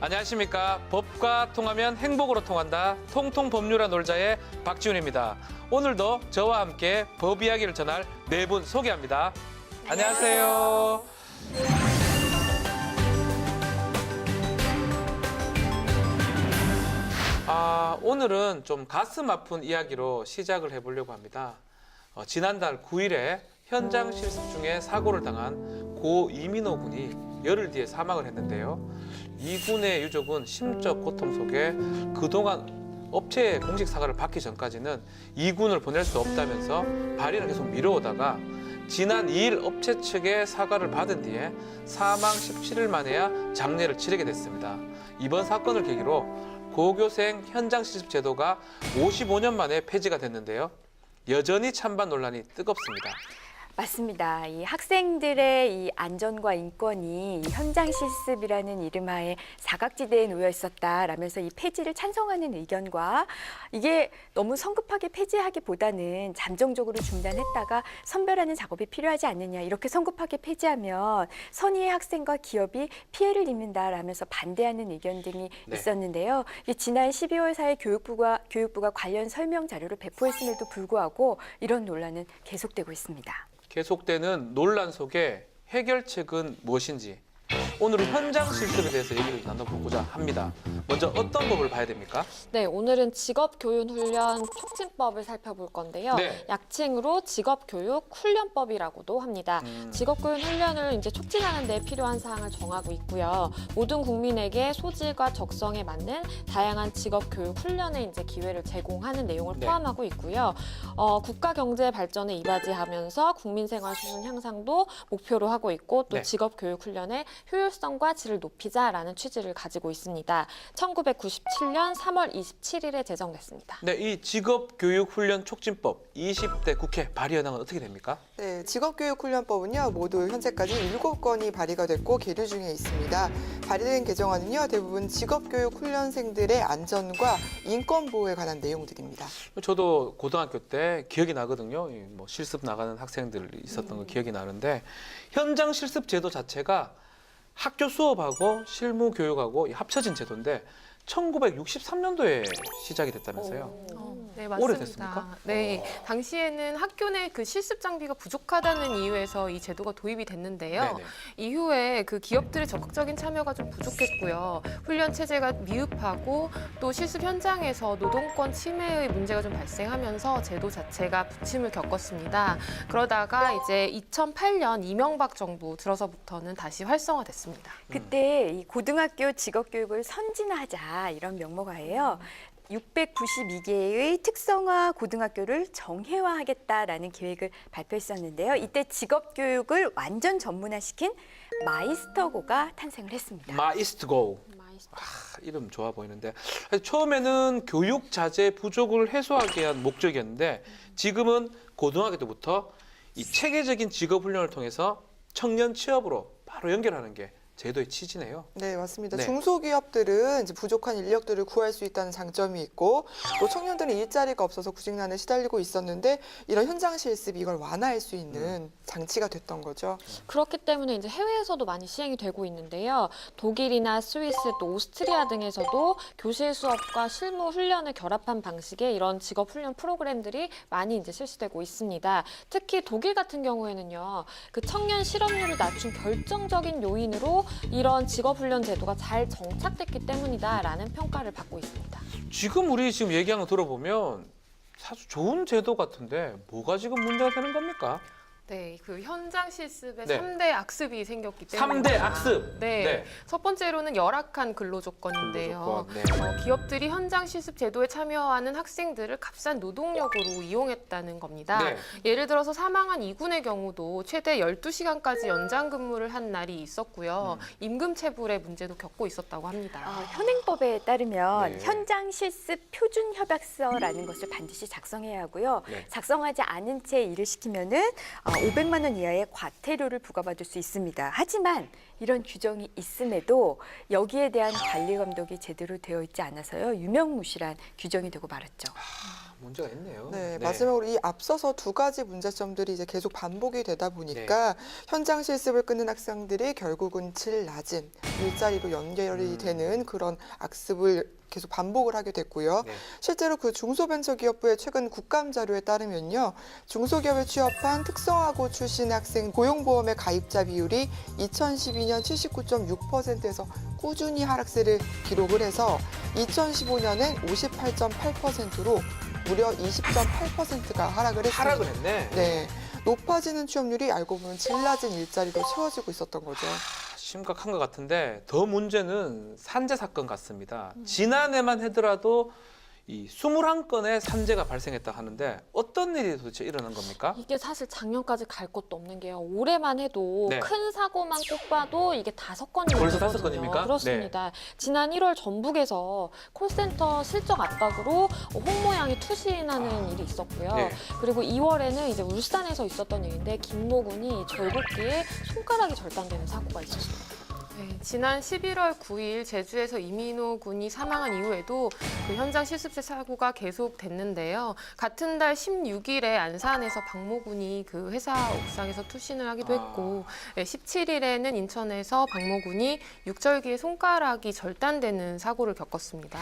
안녕하십니까. 법과 통하면 행복으로 통한다. 통통법률아 놀자의 박지훈입니다. 오늘도 저와 함께 법 이야기를 전할 네 분 소개합니다. 안녕하세요. 오늘은 좀 가슴 아픈 이야기로 시작을 해보려고 합니다. 지난달 9일에 현장 실습 중에 사고를 당한 고 이민호 군이 열흘 뒤에 사망을 했는데요. 이 군의 유족은 심적 고통 속에 그동안 업체의 공식 사과를 받기 전까지는 이 군을 보낼 수 없다면서 발의를 계속 미뤄오다가 지난 2일 업체 측의 사과를 받은 뒤에 사망 17일 만에야 장례를 치르게 됐습니다. 이번 사건을 계기로 고교생 현장 실습 제도가 55년 만에 폐지가 됐는데요. 여전히 찬반 논란이 뜨겁습니다. 맞습니다. 이 학생들의 이 안전과 인권이 이 현장 실습이라는 이름하에 사각지대에 놓여 있었다라면서 이 폐지를 찬성하는 의견과 이게 너무 성급하게 폐지하기보다는 잠정적으로 중단했다가 선별하는 작업이 필요하지 않느냐, 이렇게 성급하게 폐지하면 선의의 학생과 기업이 피해를 입는다라면서 반대하는 의견 등이 있었는데요. 지난 12월 4일 교육부가 관련 설명 자료를 배포했음에도 불구하고 이런 논란은 계속되고 있습니다. 계속되는 논란 속에 해결책은 무엇인지 오늘은 현장 실습에 대해서 얘기를 나눠보고자 합니다. 먼저 어떤 법을 봐야 됩니까? 네, 오늘은 직업교육훈련 촉진법을 살펴볼 건데요. 네. 약칭으로 직업교육훈련법이라고도 합니다. 직업교육훈련을 이제 촉진하는 데 필요한 사항을 정하고 있고요. 모든 국민에게 소질과 적성에 맞는 다양한 직업교육훈련의 이제 기회를 제공하는 내용을 포함하고 있고요. 국가 경제 발전에 이바지하면서 국민 생활 수준 향상도 목표로 하고 있고 또 직업교육훈련의 효율성과 질을 높이자라는 취지를 가지고 있습니다. 1997년 3월 27일에 제정됐습니다. 네, 이 직업교육훈련 촉진법 20대 국회 발의 현황은 어떻게 됩니까? 네, 직업교육훈련법은요, 모두 현재까지 7건이 발의가 됐고 계류 중에 있습니다. 발의된 개정안은요, 대부분 직업교육훈련생들의 안전과 인권 보호에 관한 내용들입니다. 저도 고등학교 때 기억이 나거든요. 뭐 실습 나가는 학생들 있었던 거 기억이 나는데 현장 실습 제도 자체가 학교 수업하고 실무 교육하고 합쳐진 제도인데 1963년도에 시작이 됐다면서요. 네, 맞습니다. 오래됐습니까? 네, 당시에는 학교 내 그 실습 장비가 부족하다는 이유에서 이 제도가 도입이 됐는데요. 네네. 이후에 그 기업들의 적극적인 참여가 좀 부족했고요. 훈련 체제가 미흡하고 또 실습 현장에서 노동권 침해의 문제가 좀 발생하면서 제도 자체가 부침을 겪었습니다. 그러다가 이제 2008년 이명박 정부 들어서부터는 다시 활성화됐습니다. 그때 이 고등학교 직업교육을 선진화하자 이런 명목하에요. 692개의 특성화 고등학교를 정회화하겠다라는 계획을 발표했었는데요. 이때 직업교육을 완전 전문화시킨 마이스터고가 탄생을 했습니다. 마이스트고. 이름 좋아 보이는데 처음에는 교육 자재 부족을 해소하기 위한 목적이었는데 지금은 고등학교 때부터 이 체계적인 직업 훈련을 통해서 청년 취업으로 바로 연결하는 게 제도의 취지네요. 네, 맞습니다. 네. 중소기업들은 이제 부족한 인력들을 구할 수 있다는 장점이 있고 또 청년들은 일자리가 없어서 구직난에 시달리고 있었는데 이런 현장 실습이 이걸 완화할 수 있는 장치가 됐던 거죠. 그렇기 때문에 이제 해외에서도 많이 시행이 되고 있는데요. 독일이나 스위스 또 오스트리아 등에서도 교실 수업과 실무 훈련을 결합한 방식의 이런 직업 훈련 프로그램들이 많이 이제 실시되고 있습니다. 특히 독일 같은 경우에는요. 그 청년 실업률을 낮춘 결정적인 요인으로 이런 직업훈련 제도가 잘 정착됐기 때문이다라는 평가를 받고 있습니다. 지금 우리 얘기하는 거 들어보면 사실 좋은 제도 같은데 뭐가 지금 문제가 되는 겁니까? 네, 그 현장 실습에 네. 3대 악습이 생겼기 때문에 3대 악습. 네. 첫 번째로는 열악한 근로조건인데요. 근로조건, 네. 기업들이 현장 실습 제도에 참여하는 학생들을 값싼 노동력으로 이용했다는 겁니다. 네. 예를 들어서 사망한 이군의 경우도 최대 12시간까지 연장 근무를 한 날이 있었고요. 임금 체불의 문제도 겪고 있었다고 합니다. 현행법에 따르면 네. 현장 실습 표준 협약서라는 것을 반드시 작성해야 하고요. 네. 작성하지 않은 채 일을 시키면은 500만 원 이하의 과태료를 부과받을 수 있습니다. 하지만 이런 규정이 있음에도 여기에 대한 관리 감독이 제대로 되어 있지 않아서요. 유명무실한 규정이 되고 말았죠. 문제가 있네요. 네, 마지막으로 이 앞서서 두 가지 문제점들이 이제 계속 반복이 되다 보니까 현장 실습을 끊는 학생들이 결국은 질 낮은 일자리로 연결이 되는 그런 악습을 계속 반복을 하게 됐고요. 네. 실제로 그 중소벤처기업부의 최근 국감 자료에 따르면요. 중소기업에 취업한 특성화고 출신 학생 고용보험의 가입자 비율이 2012년 79.6%에서 꾸준히 하락세를 기록을 해서 2015년엔 58.8%로 무려 20.8%가 하락을 했습니다. 하락을 했네. 네, 높아지는 취업률이 알고 보면 질 낮은 일자리로 채워지고 있었던 거죠. 심각한 것 같은데 더 문제는 산재 사건 같습니다. 지난해만 하더라도 이 21건의 산재가 발생했다 하는데 어떤 일이 도대체 일어난 겁니까? 이게 사실 작년까지 갈 것도 없는 게요. 올해만 해도 네. 큰 사고만 꼽아도 이게 5건이 벌써 넘거든요. 5건입니까? 그렇습니다. 지난 1월 전북에서 콜센터 실적 압박으로 홍모양이 투신하는 일이 있었고요. 네. 그리고 2월에는 이제 울산에서 있었던 일인데 김모군이 절곡기에 손가락이 절단되는 사고가 있었습니다. 네, 지난 11월 9일 제주에서 이민호 군이 사망한 이후에도 그 현장 실습체 사고가 계속됐는데요. 같은 달 16일에 안산에서 박모 군이 그 회사 옥상에서 투신을 하기도 했고 17일에는 인천에서 박모 군이 육절기에 손가락이 절단되는 사고를 겪었습니다.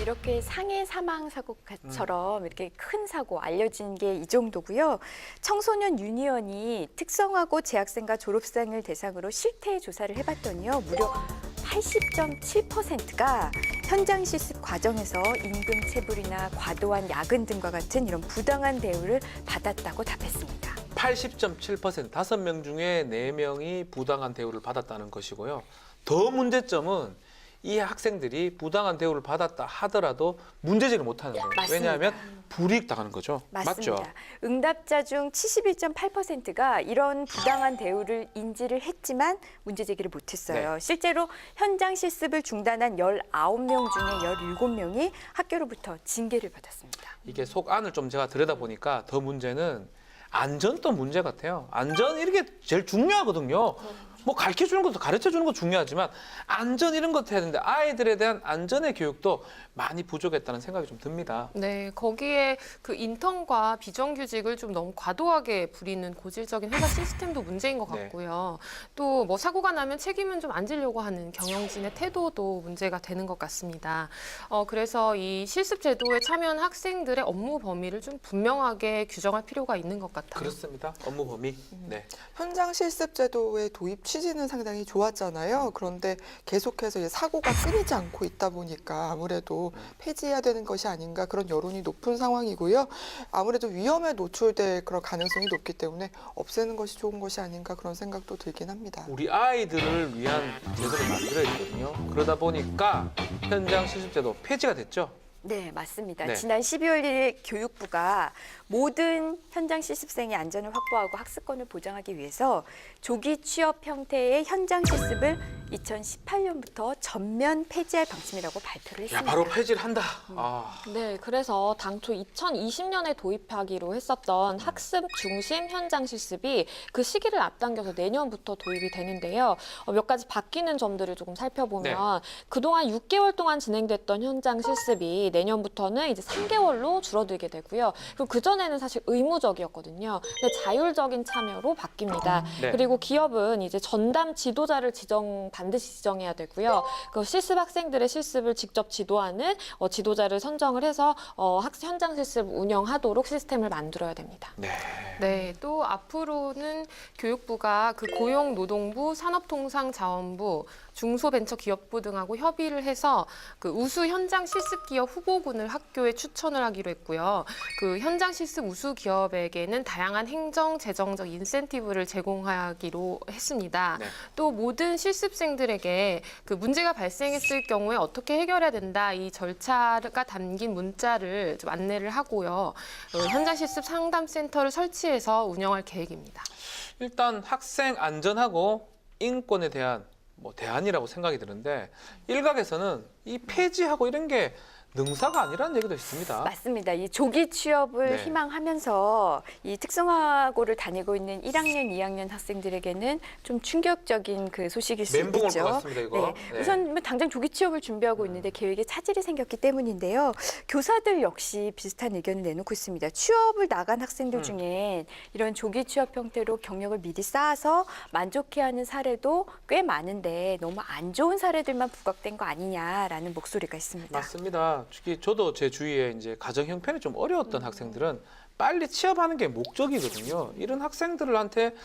이렇게 상해 사망 사고처럼 이렇게 큰 사고 알려진 게 이 정도고요. 청소년 유니언이 특성화고 재학생과 졸업생을 대상으로 실태 조사를 해봤더니요. 무려 80.7%가 현장 실습 과정에서 임금 체불이나 과도한 야근 등과 같은 이런 부당한 대우를 받았다고 답했습니다. 80.7%, 5명 중에 4명이 부당한 대우를 받았다는 것이고요. 더 문제점은 이 학생들이 부당한 대우를 받았다 하더라도 문제제기를 못하는 거예요. 맞습니다. 왜냐하면 불이익 당하는 거죠. 맞습니다. 맞죠? 응답자 중 71.8%가 이런 부당한 대우를 인지를 했지만 문제 제기를 못했어요. 실제로 현장 실습을 중단한 19명 중에 17명이 학교로부터 징계를 받았습니다. 이게 속 안을 좀 제가 들여다보니까 더 문제는 안전도 문제 같아요. 안전 이게 제일 중요하거든요. 뭐 가르쳐 주는 것도 가르쳐 주는 것도 중요하지만 안전 이런 것도 해야 되는데 아이들에 대한 안전의 교육도 많이 부족했다는 생각이 좀 듭니다. 네, 거기에 그 인턴과 비정규직을 좀 너무 과도하게 부리는 고질적인 회사 시스템도 문제인 것 같고요. 또 뭐 사고가 나면 책임은 좀 안 지려고 하는 경영진의 태도도 문제가 되는 것 같습니다. 그래서 이 실습 제도에 참여한 학생들의 업무 범위를 좀 분명하게 규정할 필요가 있는 것 같아요. 그렇습니다. 업무 범위. 네. 현장 실습 제도의 도입 취지는 상당히 좋았잖아요. 그런데 계속해서 이제 사고가 끊이지 않고 있다 보니까 아무래도 폐지해야 되는 것이 아닌가 그런 여론이 높은 상황이고요. 아무래도 위험에 노출될 그런 가능성이 높기 때문에 없애는 것이 좋은 것이 아닌가 그런 생각도 들긴 합니다. 우리 아이들을 위한 제도를 만들어야 되거든요. 그러다 보니까 현장 실습 제도 폐지가 됐죠. 네, 맞습니다. 네. 지난 12월 1일 교육부가 모든 현장 실습생의 안전을 확보하고 학습권을 보장하기 위해서 조기 취업 형태의 현장 실습을 2018년부터 전면 폐지할 방침이라고 발표를 야, 했습니다. 바로 폐지를 한다. 네, 그래서 당초 2020년에 도입하기로 했었던 학습 중심 현장 실습이 그 시기를 앞당겨서 내년부터 도입이 되는데요. 몇 가지 바뀌는 점들을 조금 살펴보면 그동안 6개월 동안 진행됐던 현장 실습이 내년부터는 이제 3개월로 줄어들게 되고요. 그리고 그전에는 사실 의무적이었거든요. 근데 자율적인 참여로 바뀝니다. 네. 그리고 기업은 이제 전담 지도자를 반드시 지정해야 되고요. 그 실습 학생들의 실습을 직접 지도하는 지도자를 선정을 해서 현장 실습 운영하도록 시스템을 만들어야 됩니다. 네. 네, 또 앞으로는 교육부가 그 고용노동부, 산업통상자원부, 중소벤처기업부 등하고 협의를 해서 그 우수 현장 실습 기업 후보군을 학교에 추천을 하기로 했고요. 그 현장 실습 우수 기업에게는 다양한 행정, 재정적 인센티브를 제공하기로 했습니다. 네. 또 모든 실습생들에게 그 문제가 발생했을 경우에 어떻게 해결해야 된다 이 절차가 담긴 문자를 좀 안내를 하고요. 현장 실습 상담센터를 설치해서 운영할 계획입니다. 일단 학생 안전하고 인권에 대한 뭐 대안이라고 생각이 드는데 일각에서는 이 폐지하고 이런 게 능사가 아니라는 얘기도 있습니다. 맞습니다. 이 조기 취업을 네. 희망하면서 이 특성화고를 다니고 있는 1학년, 2학년 학생들에게는 좀 충격적인 그 소식일 수 멘붕 올 것 있죠. 같습니다, 이거. 네. 우선 뭐 당장 조기 취업을 준비하고 있는데 계획에 차질이 생겼기 때문인데요. 교사들 역시 비슷한 의견을 내놓고 있습니다. 취업을 나간 학생들 중에 이런 조기 취업 형태로 경력을 미리 쌓아서 만족해하는 사례도 꽤 많은데 너무 안 좋은 사례들만 부각된 거 아니냐라는 목소리가 있습니다. 맞습니다. 특히 저도 제 주위에 이제 가정 형편이 좀 어려웠던 학생들은 빨리 취업하는 게 목적이거든요. 이런 학생들한테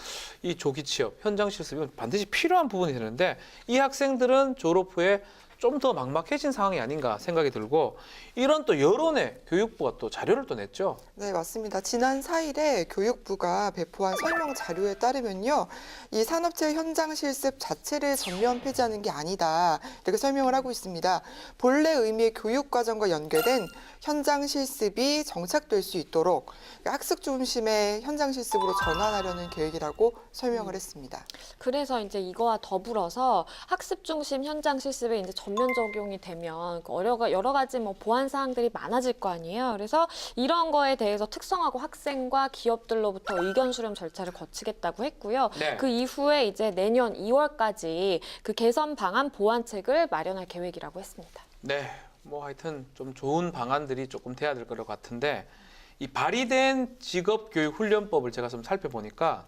이 조기 취업, 현장 실습이 반드시 필요한 부분이 되는데 이 학생들은 졸업 후에 좀 더 막막해진 상황이 아닌가 생각이 들고 이런 또 여론에 교육부가 또 자료를 또 냈죠. 네, 맞습니다. 지난 4일에 교육부가 배포한 설명 자료에 따르면요. 이 산업체 현장 실습 자체를 전면 폐지하는 게 아니다. 이렇게 설명을 하고 있습니다. 본래 의미의 교육과정과 연계된 현장 실습이 정착될 수 있도록 학습 중심의 현장 실습으로 전환하려는 계획이라고 설명을 했습니다. 그래서 이제 이거와 더불어서 학습 중심 현장 실습에 이제 전면 적용이 되면 여러 가지 뭐 보완 사항들이 많아질 거 아니에요. 그래서 이런 거에 대해서 특성화고 학생과 기업들로부터 의견 수렴 절차를 거치겠다고 했고요. 네. 그 이후에 이제 내년 2월까지 그 개선 방안 보완책을 마련할 계획이라고 했습니다. 네, 뭐 하여튼 좀 좋은 방안들이 조금 돼야 될 것 같은데 이 발의된 직업교육훈련법을 제가 좀 살펴보니까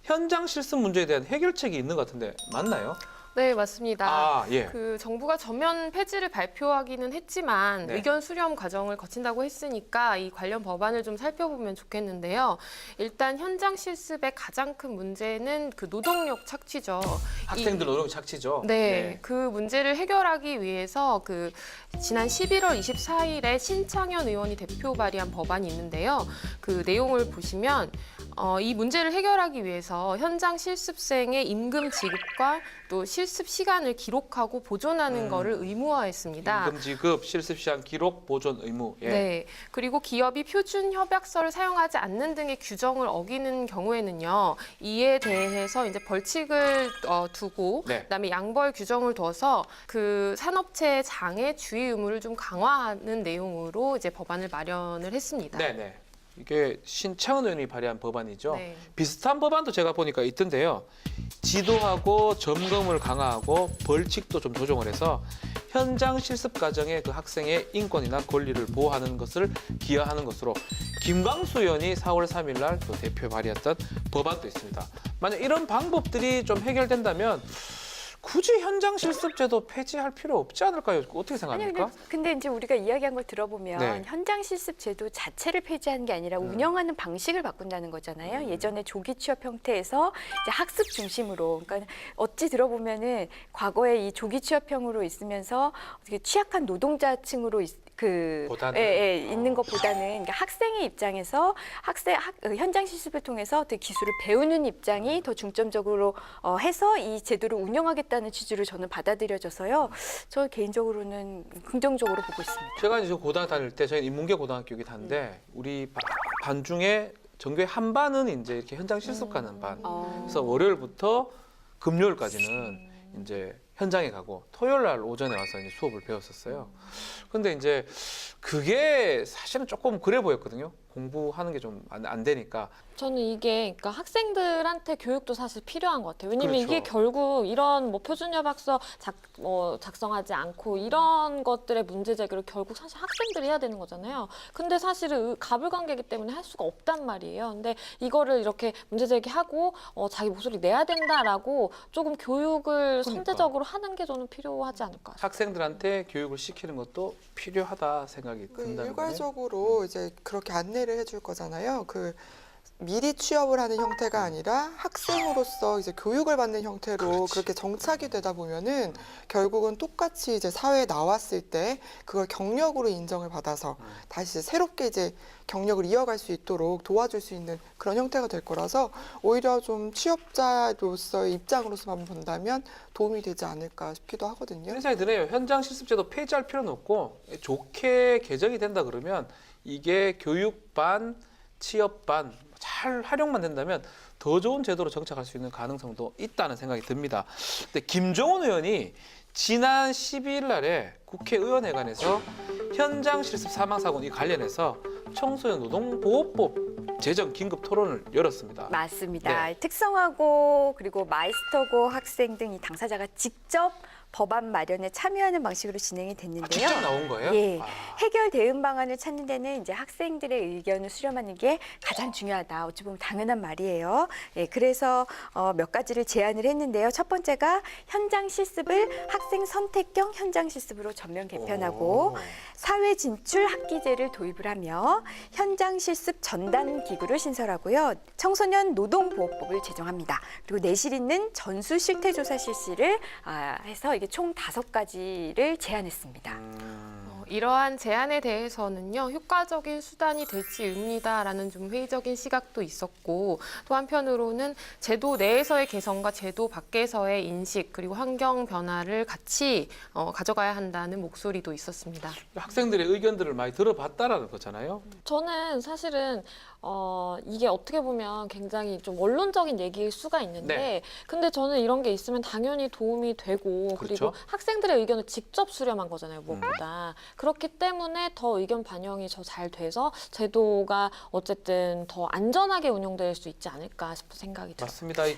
현장 실습 문제에 대한 해결책이 있는 것 같은데 맞나요? 네, 맞습니다. 아, 예. 그 정부가 전면 폐지를 발표하기는 했지만 네. 의견 수렴 과정을 거친다고 했으니까 이 관련 법안을 좀 살펴보면 좋겠는데요. 일단 현장 실습의 가장 큰 문제는 그 노동력 착취죠. 학생들 노동 착취죠. 네, 그 문제를 해결하기 위해서 그 지난 11월 24일에 신창현 의원이 대표 발의한 법안이 있는데요. 그 내용을 보시면 이 문제를 해결하기 위해서 현장 실습생의 임금 지급과 또 실습 시간을 기록하고 보존하는 거를 의무화했습니다. 임금 지급, 실습 시간 기록, 보존 의무. 예. 네. 그리고 기업이 표준 협약서를 사용하지 않는 등의 규정을 어기는 경우에는요. 이에 대해서 이제 벌칙을 두고 네. 그다음에 양벌 규정을 둬서 그 산업체 장애 주의 의무를 좀 강화하는 내용으로 이제 법안을 마련을 했습니다. 네, 네. 이게 신창원 의원이 발의한 법안이죠. 네. 비슷한 법안도 제가 보니까 있던데요. 지도하고 점검을 강화하고 벌칙도 좀 조정을 해서 현장 실습 과정의 그 학생의 인권이나 권리를 보호하는 것을 기여하는 것으로 김광수 의원이 4월 3일 날 또 대표 발의했던 법안도 있습니다. 만약 이런 방법들이 좀 해결된다면 굳이 현장 실습제도 폐지할 필요 없지 않을까요? 어떻게 아니 생각합니까? 근데 이제 우리가 이야기한 걸 들어보면 네. 현장 실습 제도 자체를 폐지하는 게 아니라 운영하는 방식을 바꾼다는 거잖아요. 예전에 조기 취업 형태에서 이제 학습 중심으로, 그러니까 어찌 들어보면은 과거에 이 조기 취업형으로 있으면서 어떻게 취약한 노동자층으로 보다는? 있는 것보다는 그러니까 학생의 입장에서 현장 실습을 통해서 어떻게 기술을 배우는 입장이 더 중점적으로 해서 이 제도를 운영하겠다는 취지로 저는 받아들여져서요. 저 개인적으로는 긍정적으로 보고 있습니다. 제가 이제 고등학교 다닐 때 저희는 인문계 고등학교 다는데 우리 반 중에 전교에 한 반은 이제 이렇게 현장 실습 가는 반. 그래서 월요일부터 금요일까지는 이제 현장에 가고 토요일 날 오전에 와서 이제 수업을 배웠었어요. 근데 이제 그게 사실은 조금 그래 보였거든요. 공부하는 게 좀 안 되니까. 저는 이게 그러니까 학생들한테 교육도 사실 필요한 것 같아요. 왜냐면 그렇죠. 이게 결국 이런 뭐 표준협약서 작성하지 않고 이런 것들의 문제 제기를 결국 사실 학생들이 해야 되는 거잖아요. 근데 사실은 가불관계이기 때문에 할 수가 없단 말이에요. 근데 이거를 이렇게 문제 제기하고 자기 목소리 내야 된다라고 조금 교육을 선제적으로 하는 게 저는 필요하지 않을까 싶어요. 학생들한테 교육을 시키는 것도 필요하다 생각이 든다는 거예요. 일괄적으로 이제 그렇게 안내를 해줄 거잖아요. 미리 취업을 하는 형태가 아니라 학생으로서 이제 교육을 받는 형태로 그렇지. 그렇게 정착이 되다 보면은 결국은 똑같이 이제 사회에 나왔을 때 그걸 경력으로 인정을 받아서 다시 이제 새롭게 이제 경력을 이어갈 수 있도록 도와줄 수 있는 그런 형태가 될 거라서 오히려 좀 취업자로서의 입장으로서만 본다면 도움이 되지 않을까 싶기도 하거든요. 이런 생각이 드네요. 현장 실습제도 폐지할 필요는 없고 좋게 개정이 된다 그러면 이게 교육반 취업반 잘 활용만 된다면 더 좋은 제도로 정착할 수 있는 가능성도 있다는 생각이 듭니다. 근데 김종원 의원이 지난 12일 날에 국회의원회관에서 현장 실습 사망 사고 이 관련해서 청소년 노동보호법 제정 긴급 토론을 열었습니다. 맞습니다. 네. 특성화고 그리고 마이스터고 학생 등 이 당사자가 직접 법안 마련에 참여하는 방식으로 진행이 됐는데요. 직접 나온 거예요? 예. 아. 해결 대응 방안을 찾는 데는 이제 학생들의 의견을 수렴하는 게 가장 중요하다. 어찌 보면 당연한 말이에요. 예, 그래서 몇 가지를 제안을 했는데요. 첫 번째가 현장 실습을 학생 선택형 현장 실습으로 전면 개편하고 오. 사회 진출 학기제를 도입을 하며 현장 실습 전담 기구를 신설하고요. 청소년 노동보호법을 제정합니다. 그리고 내실 있는 전수 실태조사 실시를 해서 이게 총 5가지를 제안했습니다. 이러한 제안에 대해서는요, 효과적인 수단이 될지 의문이다라는 좀 회의적인 시각도 있었고, 또 한편으로는 제도 내에서의 개선과 제도 밖에서의 인식 그리고 환경 변화를 같이 가져가야 한다는 목소리도 있었습니다. 학생들의 의견들을 많이 들어봤다라는 거잖아요. 저는 사실은 이게 어떻게 보면 굉장히 좀 원론적인 얘기일 수가 있는데 네. 근데 저는 이런 게 있으면 당연히 도움이 되고 그렇죠. 그리고 학생들의 의견을 직접 수렴한 거잖아요, 무엇보다. 그렇기 때문에 더 의견 반영이 더 잘 돼서 제도가 어쨌든 더 안전하게 운용될 수 있지 않을까 싶은 생각이 들어요. 맞습니다.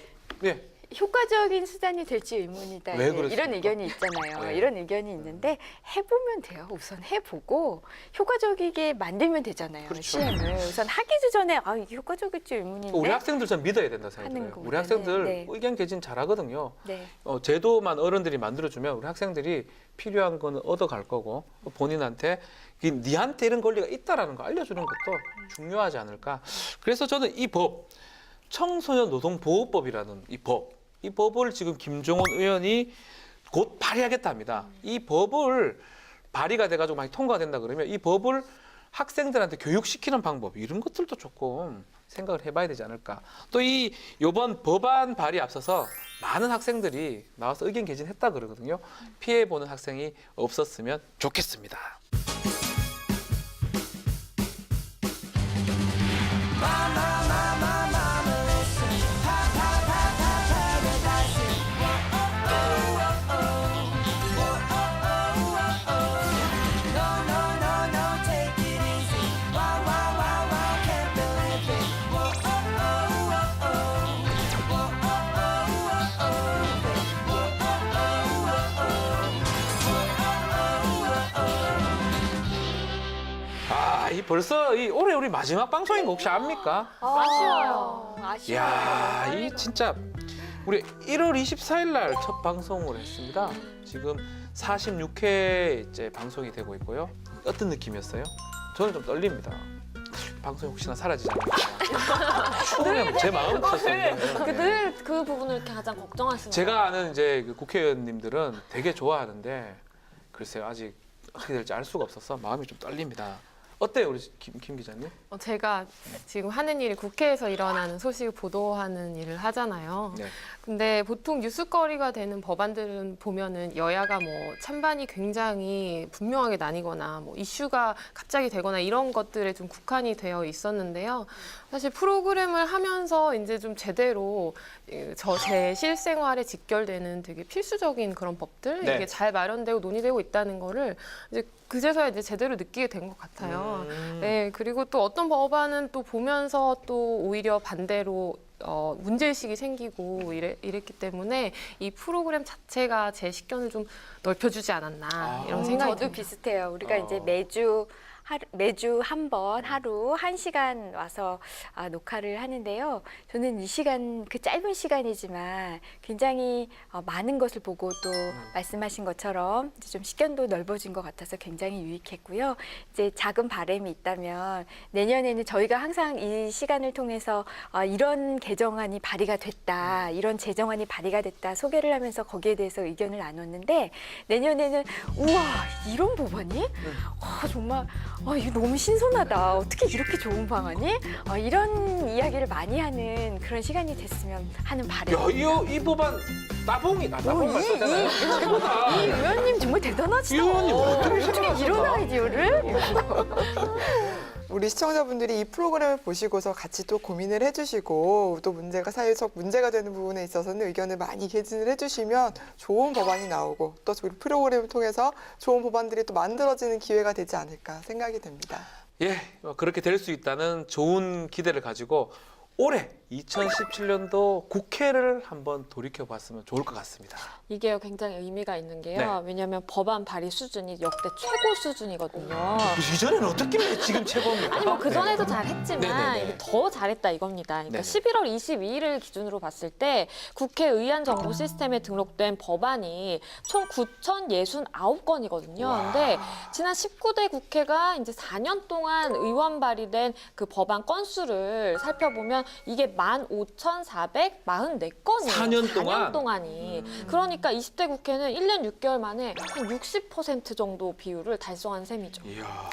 예. 효과적인 수단이 될지 의문이다. 왜 이제 그렇습니까? 이런 의견이 있잖아요. 네. 이런 의견이 있는데 해보면 돼요. 우선 해보고 효과적이게 만들면 되잖아요. 그렇죠. 시행을. 우선 하기도 전에 이게 효과적일지 의문인데. 우리 학생들 좀 믿어야 된다 하는 생각해요. 것보다는, 우리 학생들 네. 의견 개진 잘하거든요. 네. 제도만 어른들이 만들어주면 우리 학생들이 필요한 거는 얻어갈 거고 본인한테 니한테 이런 권리가 있다라는 거 알려주는 것도 중요하지 않을까. 그래서 저는 이 법, 청소년 노동보호법이라는 이 법을 지금 김종원 의원이 곧 발의하겠다 합니다. 이 법을 발의가 돼가지고 많이 통과가 된다 그러면 이 법을 학생들한테 교육시키는 방법 이런 것들도 조금 생각을 해봐야 되지 않을까. 또 이번 법안 발의 앞서서 많은 학생들이 나와서 의견 개진했다 그러거든요. 피해 보는 학생이 없었으면 좋겠습니다. 벌써 올해 우리 마지막 방송인 거 혹시 압니까? 아쉬워요. 이야, 이 진짜 우리 1월 24일 날 첫 방송을 했습니다. 지금 46회 이제 방송이 되고 있고요. 어떤 느낌이었어요? 저는 좀 떨립니다. 방송이 혹시나 사라지지 않을까. 추후에 제 마음은 그렇습니다. 늘 그 부분을 이렇게 가장 걱정하시는 제가 아는 이제 그 국회의원님들은 되게 좋아하는데 글쎄요, 아직 어떻게 될지 알 수가 없어서 마음이 좀 떨립니다. 어때요, 우리 김 기자님? 제가 지금 하는 일이 국회에서 일어나는 소식을 보도하는 일을 하잖아요. 네. 근데 보통 뉴스거리가 되는 법안들은 보면은 여야가 뭐 찬반이 굉장히 분명하게 나뉘거나 뭐 이슈가 갑자기 되거나 이런 것들에 좀 국한이 되어 있었는데요. 사실 프로그램을 하면서 이제 좀 제대로 제 실생활에 직결되는 되게 필수적인 그런 법들 네. 이게 잘 마련되고 논의되고 있다는 거를 이제 그제서야 이제 제대로 느끼게 된 것 같아요. 네, 그리고 또 어떤 법안은 또 보면서 또 오히려 반대로 문제의식이 생기고 이랬기 때문에 이 프로그램 자체가 제 식견을 좀 넓혀주지 않았나 이런 생각이 저도 듭니다. 비슷해요. 우리가 이제 매주 한 번 하루 1시간 와서 녹화를 하는데요. 저는 이 시간 그 짧은 시간이지만 굉장히 많은 것을 보고 또 말씀하신 것처럼 이제 좀 식견도 넓어진 것 같아서 굉장히 유익했고요. 이제 작은 바람이 있다면 내년에는 저희가 항상 이 시간을 통해서 이런 개정안이 발의가 됐다, 이런 제정안이 발의가 됐다 소개를 하면서 거기에 대해서 의견을 나눴는데 내년에는 우와 이런 법안이 정말 이거 너무 신선하다. 어떻게 이렇게 좋은 방안이? 이런 이야기를 많이 하는 그런 시간이 됐으면 하는 바람입니다. 야, 이 법안 따봉이 맞잖아요. 최고다. 이 의원님 정말 대단하시다. 이 의원님 어떻게 어떻게 이런 아이디어를? 우리 시청자분들이 이 프로그램을 보시고서 같이 또 고민을 해주시고 또 문제가 사회적 문제가 되는 부분에 있어서는 의견을 많이 개진을 해주시면 좋은 법안이 나오고 또 우리 프로그램을 통해서 좋은 법안들이 또 만들어지는 기회가 되지 않을까 생각이 됩니다. 예, 그렇게 될 수 있다는 좋은 기대를 가지고 올해 2017년도 국회를 한번 돌이켜봤으면 좋을 것 같습니다. 이게 굉장히 의미가 있는 게요. 네. 왜냐하면 법안 발의 수준이 역대 최고 수준이거든요. 이전에는 어떻길래 지금 최고입니까? 아니 뭐 그전에도 잘했지만 네네네. 이게 더 잘했다 이겁니다. 그러니까 네네. 11월 22일을 기준으로 봤을 때 국회 의안 정보 시스템에 등록된 법안이 총 9,069건이거든요. 와. 근데 지난 19대 국회가 이제 4년 동안 의원 발의된 그 법안 건수를 살펴보면 이게 15,444건이에요. 4년 동안? 4년 동안이. 그러니까 20대 국회는 1년 6개월 만에 한 60% 정도 비율을 달성한 셈이죠. 이야.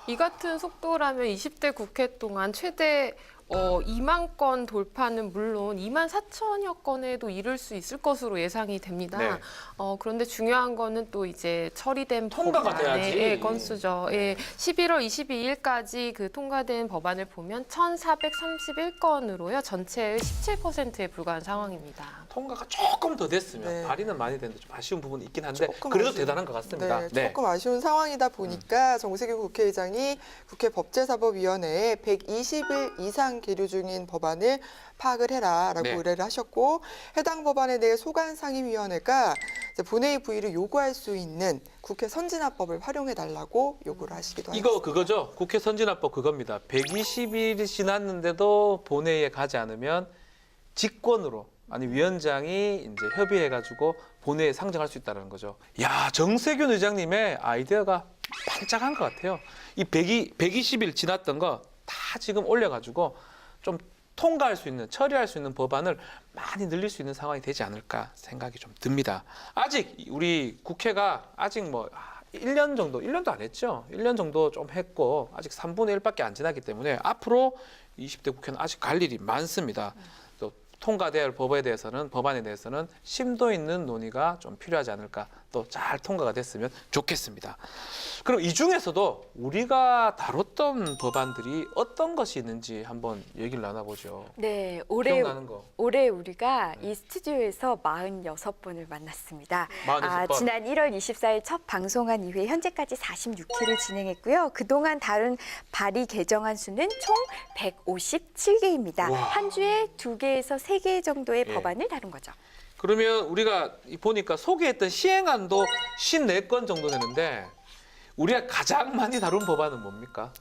이 같은 속도라면 20대 국회 동안 최대 2만 건 돌파는 물론 2만 4천여 건에도 이를 수 있을 것으로 예상이 됩니다. 네. 그런데 중요한 거는 또 이제 처리된 통과가 법안의 돼야지. 건수죠. 예, 11월 22일까지 그 통과된 법안을 보면 1,431건으로요. 전체의 17%에 불과한 상황입니다. 통과가 조금 더 됐으면 네. 발의는 많이 됐는데 좀 아쉬운 부분이 있긴 한데 조금 그래도 아쉬운- 대단한 것 같습니다. 네, 조금 아쉬운 상황이다 보니까 정세균 국회의장이 국회 법제사법위원회에 120일 이상 계류 중인 법안을 파악을 해라라고 네. 의뢰를 하셨고 해당 법안에 대해 소관상임위원회가 이제 본회의 부의를 요구할 수 있는 국회 선진화법을 활용해 달라고 요구를 하시기도 이거 하셨습니다. 그거죠. 국회 선진화법 그겁니다. 120일이 지났는데도 본회의에 가지 않으면 직권으로 아니 위원장이 이제 협의해가지고 본회의에 상정할 수 있다는 거죠. 야, 정세균 의장님의 아이디어가 반짝한 것 같아요. 이 120일 지났던 거 다 지금 올려가지고 좀 통과할 수 있는, 처리할 수 있는 법안을 많이 늘릴 수 있는 상황이 되지 않을까 생각이 좀 듭니다. 아직 우리 국회가 아직 뭐 1년 정도, 1년도 안 했죠. 1년 정도 좀 했고 아직 3분의 1밖에 안 지났기 때문에 앞으로 20대 국회는 아직 갈 일이 많습니다. 또 통과돼야 할 법안에 대해서는 심도 있는 논의가 좀 필요하지 않을까, 또 잘 통과가 됐으면 좋겠습니다. 그럼 이 중에서도 우리가 다뤘던 법안들이 어떤 것이 있는지 한번 얘기를 나눠보죠. 네, 올해 기억나는 거. 우리가 이 스튜디오에서 46번을 만났습니다. 46번. 지난 1월 24일 첫 방송한 이후에 현재까지 46회를 진행했고요. 그동안 다룬 발의 개정안 수는 총 157개입니다. 와. 한 주에 2개에서 3개 정도의 예. 법안을 다룬 거죠. 그러면 우리가 보니까 소개했던 시행안도 54건 정도 되는데 우리가 가장 많이 다룬 법안은 뭡니까?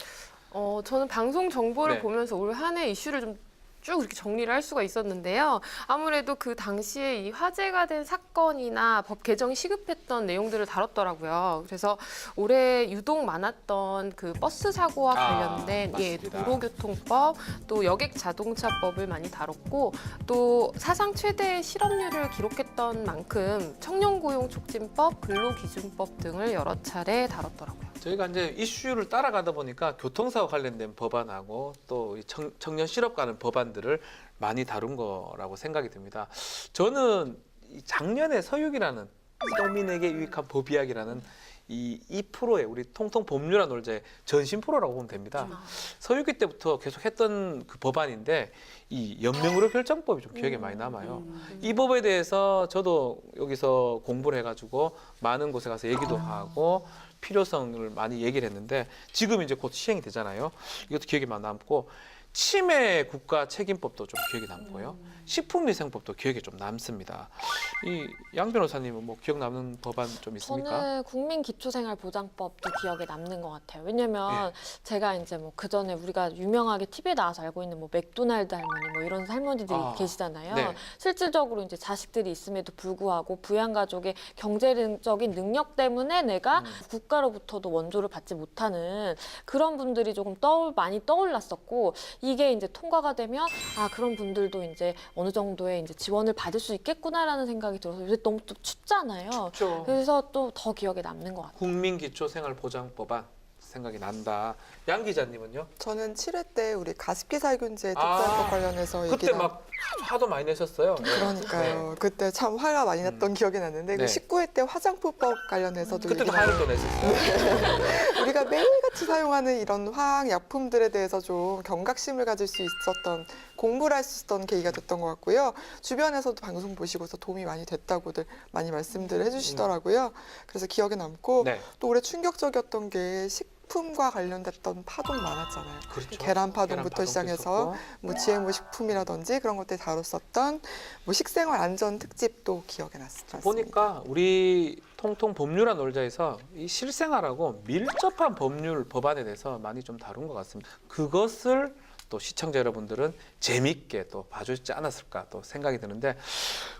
저는 방송 정보를 네. 보면서 올 한 해 이슈를 좀 쭉 이렇게 정리를 할 수가 있었는데요. 아무래도 그 당시에 이 화제가 된 사건이나 법 개정이 시급했던 내용들을 다뤘더라고요. 그래서 올해 유독 많았던 그 버스 사고와 관련된 맞습니다. 도로교통법, 또 여객 자동차법을 많이 다뤘고, 또 사상 최대의 실업률을 기록했던 만큼 청년고용촉진법, 근로기준법 등을 여러 차례 다뤘더라고요. 저희가 이제 이슈를 따라가다 보니까 교통사고 관련된 법안하고 또 이 청년 실업 가는 법안들을 많이 다룬 거라고 생각이 듭니다. 저는 이 작년에 서유기라는 서민에게 유익한 법 이야기라는 이 프로에 우리 통통 법률화 놀자의 전신 프로라고 보면 됩니다. 서유기 때부터 계속 했던 그 법안인데 이 연명의료 결정법이 좀 기억에 많이 남아요. 이 법에 대해서 저도 여기서 공부를 해가지고 많은 곳에 가서 얘기도 하고 필요성을 많이 얘기를 했는데 지금 이제 곧 시행이 되잖아요. 이것도 기억에 많이 남고 치매 국가 책임법도 좀 기억에 남고요. 식품위생법도 기억에 좀 남습니다. 이 양 변호사님은 뭐 기억 남는 법안 좀 있습니까? 저는 국민기초생활보장법도 기억에 남는 것 같아요. 왜냐면 제가 이제 뭐 그 전에 우리가 유명하게 TV에 나와서 알고 있는 뭐 맥도날드 할머니 뭐 이런 할머니들이 계시잖아요. 네. 실질적으로 이제 자식들이 있음에도 불구하고 부양가족의 경제적인 능력 때문에 내가 국가로부터도 원조를 받지 못하는 그런 분들이 조금 많이 떠올랐었고 이게 이제 통과가 되면 그런 분들도 이제 어느 정도의 이제 지원을 받을 수 있겠구나라는 생각이 들어서 요새 너무 또 춥잖아요. 춥죠. 그래서 또 더 기억에 남는 것 같아요. 국민기초생활보장법안 생각이 난다. 양 기자님은요? 저는 7회 때 우리 가습기 살균제 특별법 관련해서 그때 얘기를 막 화도 많이 내셨어요. 그러니까요. 네. 그때 참 화가 많이 났던 기억이 나는데 네. 그 19회 때 화장품법 관련해서도 그때도 얘기를 화를 또 냈었어요. 우리가 매일같이 똑같이 사용하는 이런 화학 약품들에 대해서 좀 경각심을 가질 수 있었던, 공부를 할 수 있었던 계기가 됐던 것 같고요. 주변에서도 방송 보시고서 도움이 많이 됐다고들 많이 말씀들을 해주시더라고요. 그래서 기억에 남고 네. 또 올해 충격적이었던 게 식품과 관련됐던 파동 많았잖아요. 그렇죠. 계란 파동부터 시작해서 뭐 GMO 식품이라든지 그런 것들 다뤘었던 뭐 식생활 안전 특집도 기억에 났습니다. 보니까 우리 통통 법률안 놀자에서 이 실생활하고 밀접한 법안에 대해서 많이 좀 다룬 것 같습니다. 그것을 또 시청자 여러분들은 재밌게 또 봐주시지 않았을까 또 생각이 드는데,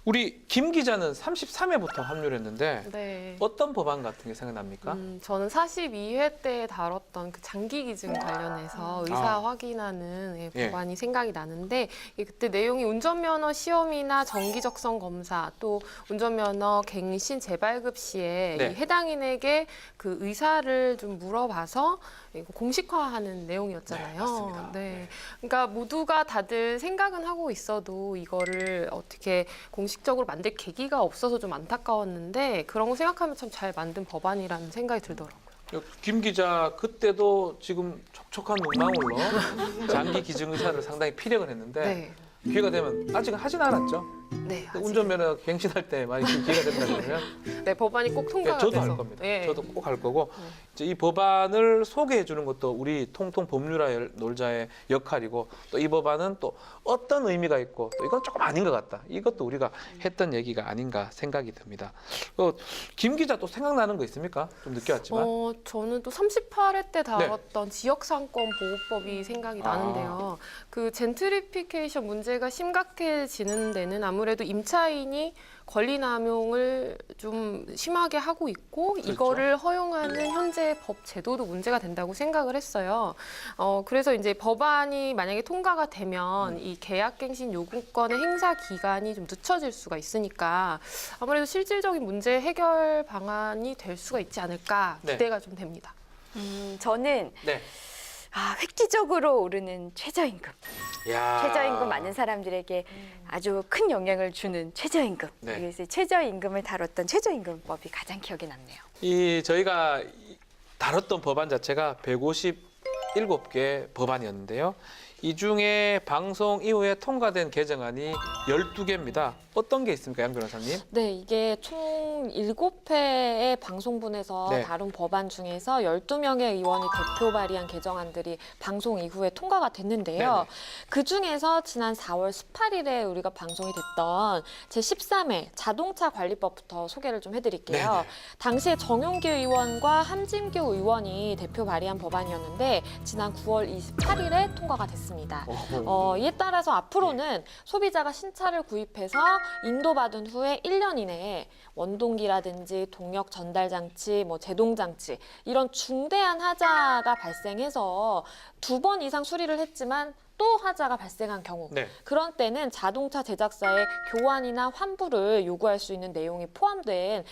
우리 김 기자는 33회부터 합류를 했는데 네. 어떤 법안 같은 게 생각납니까? 저는 42회 때 다뤘던 그 장기 기증 관련해서 의사 확인하는 예. 법안이 생각이 나는데, 이게 그때 내용이 운전면허 시험이나 정기적성 검사, 또 운전면허 갱신 재발급 시에 네. 이 해당인에게 그 의사를 좀 물어봐서 이거 공식화하는 내용이었잖아요. 맞습니다. 네. 그러니까 모두가 다들 생각은 하고 있어도 이거를 어떻게 공식적으로 만들 계기가 없어서 좀 안타까웠는데, 그런 거 생각하면 참 잘 만든 법안이라는 생각이 들더라고요. 김 기자 그때도 지금 촉촉한 눈망울로 장기 기증 의사를 상당히 피력을 했는데 네. 기회가 되면 아직은 하진 않았죠. 네. 아직- 운전면허 갱신할 때 만약 기회가 된다 그러면 네, 법안이 꼭 통과가 저도 돼서. 할 겁니다. 네. 저도 꼭 할 거고 네. 이제 이 법안을 소개해 주는 것도 우리 통통 법률화 놀자의 역할이고, 또 이 법안은 또 어떤 의미가 있고 또 이건 조금 아닌 것 같다. 이것도 우리가 했던 얘기가 아닌가 생각이 듭니다. 김 기자 또 생각나는 거 있습니까? 좀 늦게 왔지만. 저는 또 38회 때 다뤘던 지역상권 보호법이 생각이 나는데요. 그 젠트리피케이션 문제가 심각해지는 데는 아무래도 임차인이 권리 남용을 좀 심하게 하고 있고, 그렇죠. 이거를 허용하는 현재 법 제도도 문제가 된다고 생각을 했어요. 그래서 이제 법안이 만약에 통과가 되면 이 계약갱신 요구권의 행사 기간이 좀 늦춰질 수가 있으니까 아무래도 실질적인 문제 해결 방안이 될 수가 있지 않을까 네. 기대가 좀 됩니다. 저는 네. 획기적으로 오르는 최저임금. 야. 최저임금 많은 사람들에게 아주 큰 영향을 주는 최저임금. 네. 그래서 최저임금을 다뤘던 최저임금법이 가장 기억에 남네요. 저희가 다뤘던 법안 자체가 157개 법안이었는데요. 이 중에 방송 이후에 통과된 개정안이 12개입니다. 어떤 게 있습니까, 양 변호사님? 네, 이게 총 7회의 방송분에서 네. 다룬 법안 중에서 12명의 의원이 대표 발의한 개정안들이 방송 이후에 통과가 됐는데요. 네네. 그중에서 지난 4월 18일에 우리가 방송이 됐던 제13회 자동차 관리법부터 소개를 좀 해드릴게요. 네네. 당시에 정용기 의원과 함진규 의원이 대표 발의한 법안이었는데 지난 9월 28일에 통과가 됐습니다. 이에 따라서 앞으로는 소비자가 신차를 구입해서 인도받은 후에 1년 이내에 원동기라든지 동력 전달 장치, 제동 장치 이런 중대한 하자가 발생해서 2번 이상 수리를 했지만 또 하자가 발생한 경우 네. 그런 때는 자동차 제작사의 교환이나 환불을 요구할 수 있는 내용이 포함된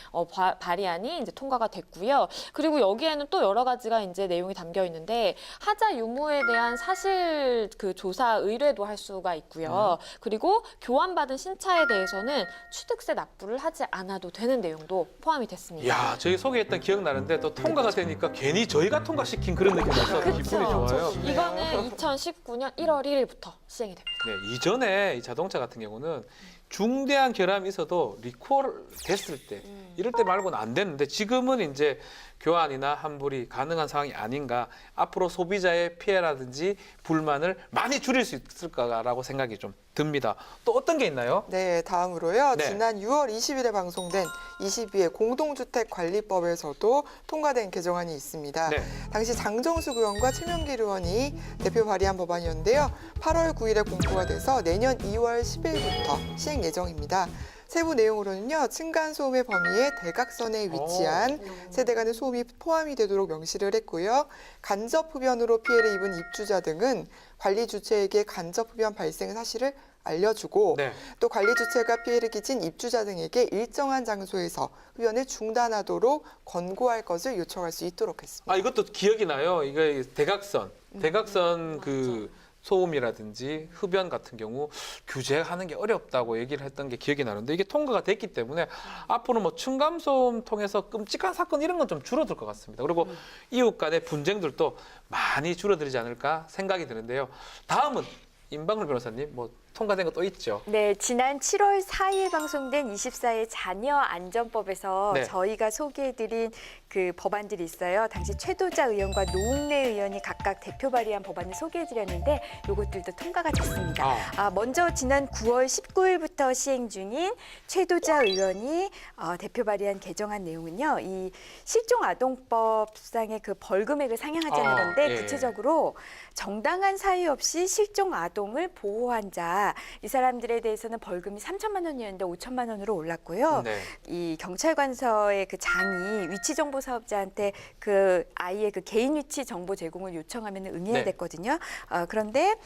발의안이 이제 통과가 됐고요. 그리고 여기에는 또 여러 가지가 이제 내용이 담겨 있는데 하자 유무에 대한 사실 그 조사 의뢰도 할 수가 있고요. 그리고 교환받은 신차에 대해서는 취득세 납부를 하지 않아도 되는 내용도 포함이 됐습니다. 야, 저희 소개했던 기억나는데 또 통과가 되니까 괜히 저희가 통과시킨 그런 느낌이 나서 기분이 좋아요. 이거는 2019년 1월 1일부터 시행이 됩니다. 네, 이전에 이 자동차 같은 경우는 중대한 결함이 있어도 리콜 됐을 때 이럴 때 말고는 안 됐는데, 지금은 이제 교환이나 환불이 가능한 상황이 아닌가, 앞으로 소비자의 피해라든지 불만을 많이 줄일 수 있을까라고 생각이 좀 듭니다. 또 어떤 게 있나요? 네, 다음으로요. 네. 지난 6월 20일에 방송된 22회 공동주택관리법에서도 통과된 개정안이 있습니다. 네. 당시 장정숙 의원과 최명길 의원이 대표 발의한 법안이었는데요. 8월 9일에 공포가 돼서 내년 2월 10일부터 시행 예정입니다. 세부 내용으로는요, 층간소음의 범위에 대각선에 위치한 세대 간의 소음이 포함이 되도록 명시를 했고요. 간접 흡연으로 피해를 입은 입주자 등은 관리 주체에게 간접 흡연 발생 사실을 알려주고, 네. 또 관리 주체가 피해를 끼친 입주자 등에게 일정한 장소에서 흡연을 중단하도록 권고할 것을 요청할 수 있도록 했습니다. 이것도 기억이 나요. 이거 대각선 그 소음이라든지 흡연 같은 경우 규제하는 게 어렵다고 얘기를 했던 게 기억이 나는데 이게 통과가 됐기 때문에 앞으로 뭐 층간소음 통해서 끔찍한 사건 이런 건 좀 줄어들 것 같습니다. 그리고 이웃 간의 분쟁들도 많이 줄어들지 않을까 생각이 드는데요. 다음은 임방울 변호사님 뭐 통과된 거 또 있죠? 네, 지난 7월 4일 방송된 24일 자녀 안전법에서 네. 저희가 소개해드린 그 법안들이 있어요. 당시 최도자 의원과 노웅래 의원이 각각 대표 발의한 법안을 소개해드렸는데 이것들도 통과가 됐습니다. 먼저 지난 9월 19일부터 시행 중인 최도자 의원이 대표 발의한 개정안 내용은요. 이 실종아동법상의 그 벌금액을 상향하자는 건데 예. 구체적으로 정당한 사유 없이 실종 아동을 보호한 자, 이 사람들에 대해서는 벌금이 3천만 원이었는데 5천만 원으로 올랐고요. 네. 이 경찰관서의 그 장이 위치 정보 사업자한테 그 아이의 그 개인 위치 정보 제공을 요청하면 응해야 네. 됐거든요. 그런데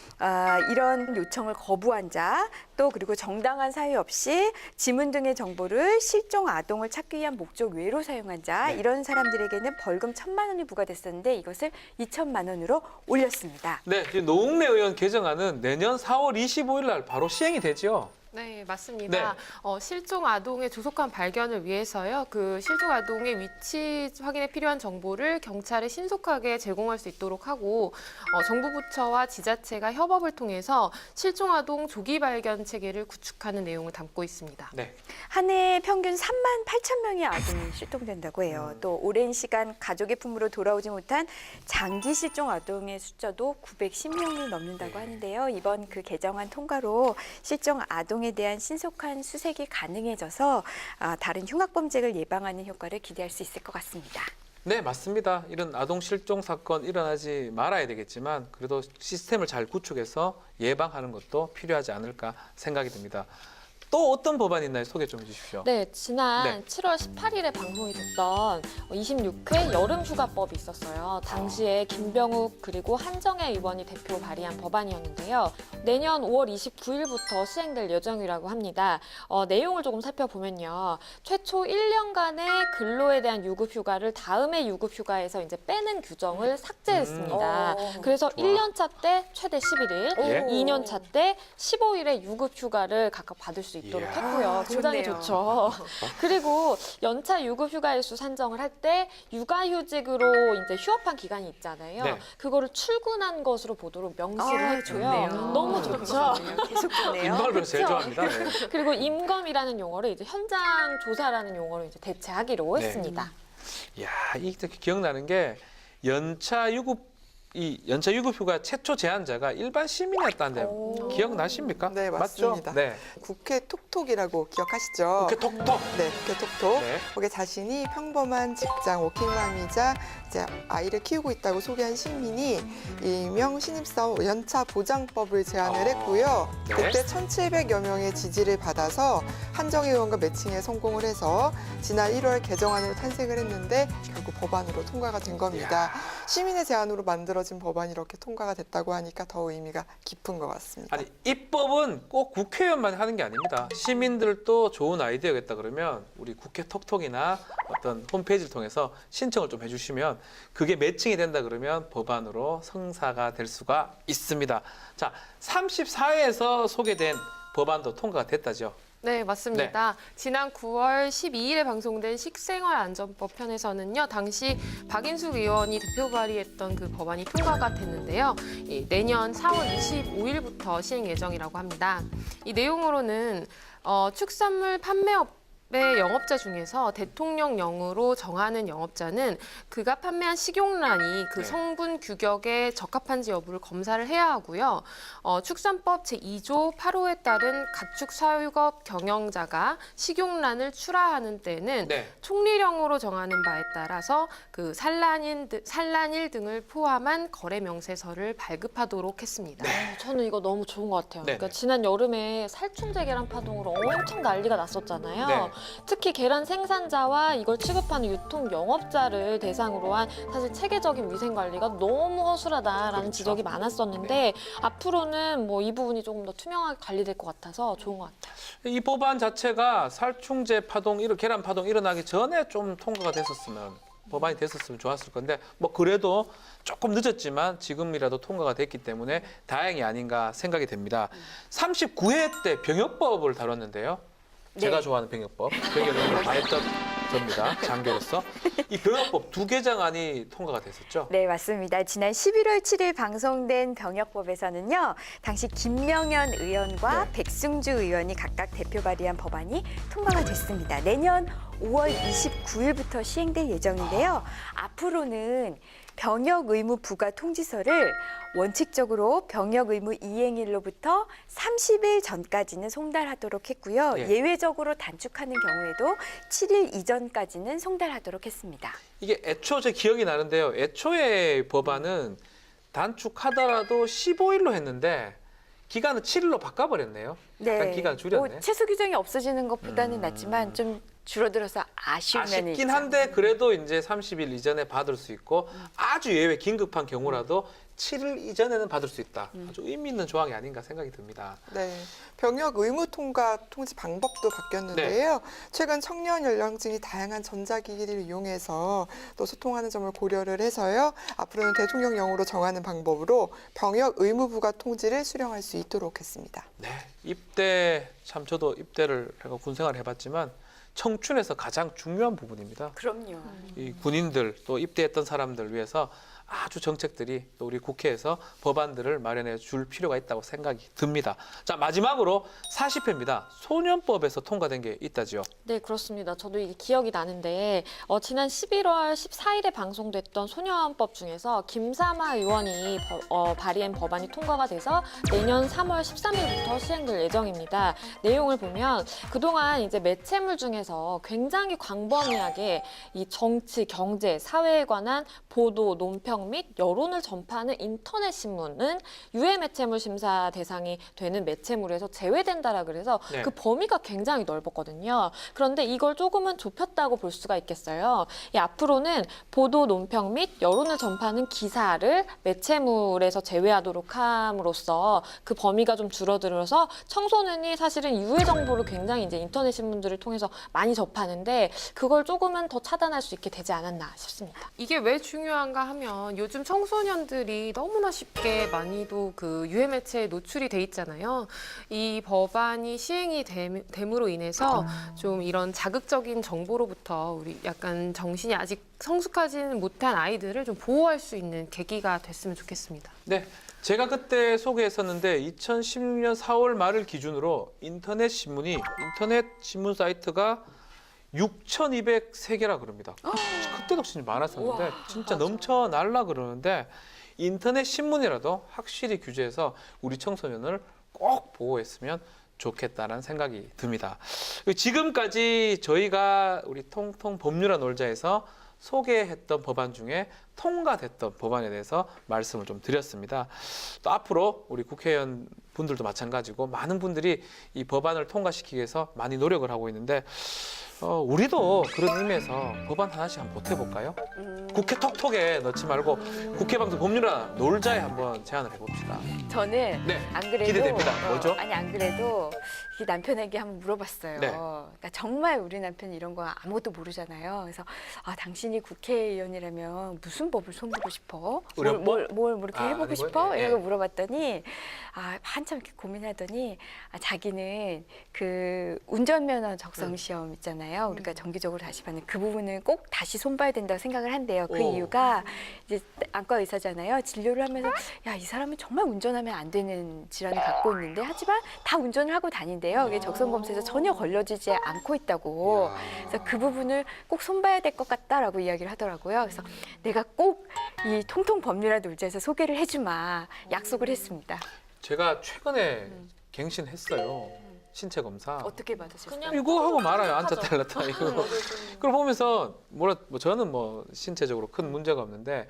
이런 요청을 거부한 자, 또 그리고 정당한 사유 없이 지문 등의 정보를 실종 아동을 찾기 위한 목적 외로 사용한 자, 네. 이런 사람들에게는 벌금 1,000만 원이 부과됐었는데 이것을 2천만 원으로 올렸습니다. 네, 이 노웅래 의원 개정안은 내년 4월 25일 날 바로 시행이 되죠. 네, 맞습니다. 실종 아동의 조속한 발견을 위해서요. 그 실종 아동의 위치 확인에 필요한 정보를 경찰에 신속하게 제공할 수 있도록 하고 정부 부처와 지자체가 협업을 통해서 실종 아동 조기 발견 체계를 구축하는 내용을 담고 있습니다. 네. 한 해 평균 3만 8천 명의 아동이 실종된다고 해요. 또 오랜 시간 가족의 품으로 돌아오지 못한 장기 실종 아동의 숫자도 910명이 넘는다고 하는데요. 이번 그 개정안 통과로 실종 아동에 대한 신속한 수색이 가능해져서 다른 흉악범죄를 예방하는 효과를 기대할 수 있을 것 같습니다. 네, 맞습니다. 이런 아동 실종 사건 일어나지 말아야 되겠지만 그래도 시스템을 잘 구축해서 예방하는 것도 필요하지 않을까 생각이 듭니다. 또 어떤 법안이 있나요? 소개 좀 해주십시오. 네, 지난 네. 7월 18일에 방송이 됐던 26회 여름휴가법이 있었어요. 당시에 김병욱 그리고 한정혜 의원이 대표 발의한 법안이었는데요. 내년 5월 29일부터 시행될 예정이라고 합니다. 내용을 조금 살펴보면요. 최초 1년간의 근로에 대한 유급휴가를 다음의 유급휴가에서 이제 빼는 규정을 삭제했습니다. 그래서 좋아. 1년차 때 최대 11일, 예. 2년차 때 15일의 유급휴가를 각각 받을 수 있도록 이야. 했고요. 굉장히 좋네요. 좋죠. 그리고 연차 유급휴가 일수 산정을 할 때 육아휴직으로 이제 휴업한 기간이 있잖아요. 네. 그거를 출근한 것으로 보도록 명시를 했고요. 좋네요. 너무 좋죠. 계속 좋네요. 임방울 변호사 제일 그렇죠. 좋아합니다. 네. 그리고 임검이라는 용어를 이제 현장 조사라는 용어로 이제 대체하기로 네. 했습니다. 이야, 이게 기억나는 게 연차 유급휴가 최초 제한자가 일반 시민이었다는데 기억나십니까? 네, 맞습니다. 맞죠? 네. 국회 톡톡이라고 기억하시죠? 국회 톡톡. 네, 국회 톡톡. 네. 거기에 자신이 평범한 직장 워킹맘이자 이제 아이를 키우고 있다고 소개한 시민이 일명 신입사원 연차 보장법을 제안을 했고요. 네. 그때 1,700여 명의 지지를 받아서 한정혜 의원과 매칭에 성공을 해서 지난 1월 개정안으로 탄생을 했는데 결국 법안으로 통과가 된 겁니다. 시민의 제안으로 만들어진 법안이 이렇게 통과가 됐다고 하니까 더 의미가 깊은 것 같습니다. 아니, 입법은 꼭 국회의원만 하는 게 아닙니다. 시민들도 좋은 아이디어겠다 그러면 우리 국회 톡톡이나 어떤 홈페이지를 통해서 신청을 좀 해주시면 그게 매칭이 된다 그러면 법안으로 성사가 될 수가 있습니다. 자, 34회에서 소개된 법안도 통과가 됐다죠. 네, 맞습니다. 지난 9월 12일에 방송된 식생활안전법 편에서는요, 당시 박인숙 의원이 대표 발의했던 그 법안이 통과가 됐는데요. 내년 4월 25일부터 시행 예정이라고 합니다. 이 내용으로는 축산물 판매업 영업자 중에서 대통령령으로 정하는 영업자는 그가 판매한 식용란이 그 네. 성분 규격에 적합한지 여부를 검사를 해야 하고요. 축산법 제2조 8호에 따른 가축 사육업 경영자가 식용란을 출하하는 때는 네. 총리령으로 정하는 바에 따라서 그 산란일 등을 포함한 거래 명세서를 발급하도록 했습니다. 저는 이거 너무 좋은 것 같아요. 네. 그러니까 지난 여름에 살충제 계란 파동으로 엄청 난리가 났었잖아요. 네. 특히 계란 생산자와 이걸 취급하는 유통 영업자를 대상으로 한 사실 체계적인 위생 관리가 너무 허술하다라는 그렇죠. 지적이 많았었는데 앞으로는 뭐 이 부분이 조금 더 투명하게 관리될 것 같아서 좋은 것 같아요. 이 법안 자체가 살충제 파동, 계란 파동 일어나기 전에 좀 통과가 됐었으면 법안이 됐었으면 좋았을 건데 뭐 그래도 조금 늦었지만 지금이라도 통과가 됐기 때문에 다행이 아닌가 생각이 됩니다. 39회 때 병역법을 다뤘는데요. 제가 네. 좋아하는 병역법, 병역을 다 했던 접니다. 장교로서. 이 병역법 두 개정안이 통과가 됐었죠. 네, 맞습니다. 지난 11월 7일 방송된 병역법에서는요, 당시 김명현 의원과 네. 백승주 의원이 각각 대표 발의한 법안이 통과가 됐습니다. 내년 5월 29일부터 시행될 예정인데요. 앞으로는 병역 의무 부과 통지서를 원칙적으로 병역 의무 이행일로부터 30일 전까지는 송달하도록 했고요. 예. 예외적으로 단축하는 경우에도 7일 이전까지는 송달하도록 했습니다. 이게 애초 제 기억이 나는데요. 애초에 법안은 단축하더라도 15일로 했는데 기간을 7일로 바꿔버렸네요. 약간 기간 줄였네. 뭐 최소 규정이 없어지는 것보다는 낫지만 좀 줄어들어서 아쉬운 면이 아쉽긴 있죠. 한데 그래도 이제 30일 이전에 받을 수 있고 아주 예외 긴급한 경우라도 7일 이전에는 받을 수 있다. 아주 의미 있는 조항이 아닌가 생각이 듭니다. 네, 병역 의무 통과 통지 방법도 바뀌었는데요. 최근 청년 연령층이 다양한 전자기기를 이용해서 또 소통하는 점을 고려를 해서요. 앞으로는 대통령령으로 정하는 방법으로 병역 의무 부과 통지를 수령할 수 있도록 했습니다. 네, 입대 참 저도 입대를 제가 군생활을 해봤지만 청춘에서 가장 중요한 부분입니다. 그럼요. 이 군인들 또 입대했던 사람들 위해서 아주 정책들이 또 우리 국회에서 법안들을 마련해 줄 필요가 있다고 생각이 듭니다. 자, 마지막으로 40회입니다. 소년법에서 통과된 게 있다지요. 네, 그렇습니다. 저도 이게 기억이 나는데 지난 11월 14일에 방송됐던 소년법 중에서 김사마 의원이 발의한 법안이 통과가 돼서 내년 3월 13일부터 시행될 예정입니다. 내용을 보면 그동안 이제 매체물 중에서 굉장히 광범위하게 이 정치, 경제, 사회에 관한 보도, 논평 및 여론을 전파하는 인터넷 신문은 유해 매체물 심사 대상이 되는 매체물에서 제외된다라 그래서 네. 그 범위가 굉장히 넓었거든요. 그런데 이걸 조금은 좁혔다고 볼 수가 있겠어요. 앞으로는 보도, 논평 및 여론을 전파하는 기사를 매체물에서 제외하도록 함으로써 그 범위가 좀 줄어들어서 청소년이 사실은 유해 정보를 굉장히 이제 인터넷 신문들을 통해서 많이 접하는데 그걸 조금은 더 차단할 수 있게 되지 않았나 싶습니다. 이게 왜 중요한가 하면 요즘 청소년들이 너무나 쉽게 많이도 그 유해 매체에 노출이 돼 있잖아요. 이 법안이 시행이 됨으로 인해서 좀 이런 자극적인 정보로부터 우리 약간 정신이 아직 성숙하지는 못한 아이들을 좀 보호할 수 있는 계기가 됐으면 좋겠습니다. 네, 제가 그때 소개했었는데 2016년 4월 말을 기준으로 인터넷 신문 사이트가 6,203개라 그럽니다. 그때도 진짜 많았었는데 우와, 진짜 맞아. 넘쳐날라 그러는데 인터넷 신문이라도 확실히 규제해서 우리 청소년을 꼭 보호했으면 좋겠다는 생각이 듭니다. 지금까지 저희가 우리 통통 법률안 놀자에서 소개했던 법안 중에 통과됐던 법안에 대해서 말씀을 좀 드렸습니다. 또 앞으로 우리 국회의원 분들도 마찬가지고 많은 분들이 이 법안을 통과시키기 위해서 많이 노력을 하고 있는데 우리도 그런 의미에서 법안 하나씩 한번 보태볼까요? 국회 톡톡에 넣지 말고 국회 방송 법률안 놀자에 한번 제안을 해봅시다. 저는 네, 안 그래도 기대됩니다. 뭐죠? 아니 안 그래도 이게 남편에게 한번 물어봤어요. 네. 그러니까 정말 우리 남편이 이런 거 아무것도 모르잖아요. 그래서 당신이 국회의원이라면 무슨 법을 손보고 싶어? 의료법? 뭘 이렇게 해보고 아니고요. 싶어? 네. 이러고 물어봤더니 한참 이렇게 고민하더니 자기는 그 운전면허 적성 시험 있잖아요. 우리가 정기적으로 다시 받는 그 부분을 꼭 다시 손봐야 된다고 생각을 한대요. 그 오. 이유가 이제 안과 의사잖아요. 진료를 하면서 이 사람은 정말 운전하면 안 되는 질환을 갖고 있는데 하지만 다 운전을 하고 다닌대요. 이게 적성 검사에서 전혀 걸려지지 않고 있다고. 그래서 그 부분을 꼭 손봐야 될 것 같다라고 이야기를 하더라고요. 그래서 내가 꼭 이 통통 법률안 놀자에서 소개를 해주마 약속을 했습니다. 제가 최근에 갱신했어요. 신체 검사. 어떻게 받으셨어요? 그냥 이거 하고 말아요. 앉았다 하죠. 일났다 이거. 그걸 보면서 저는 신체적으로 큰 문제가 없는데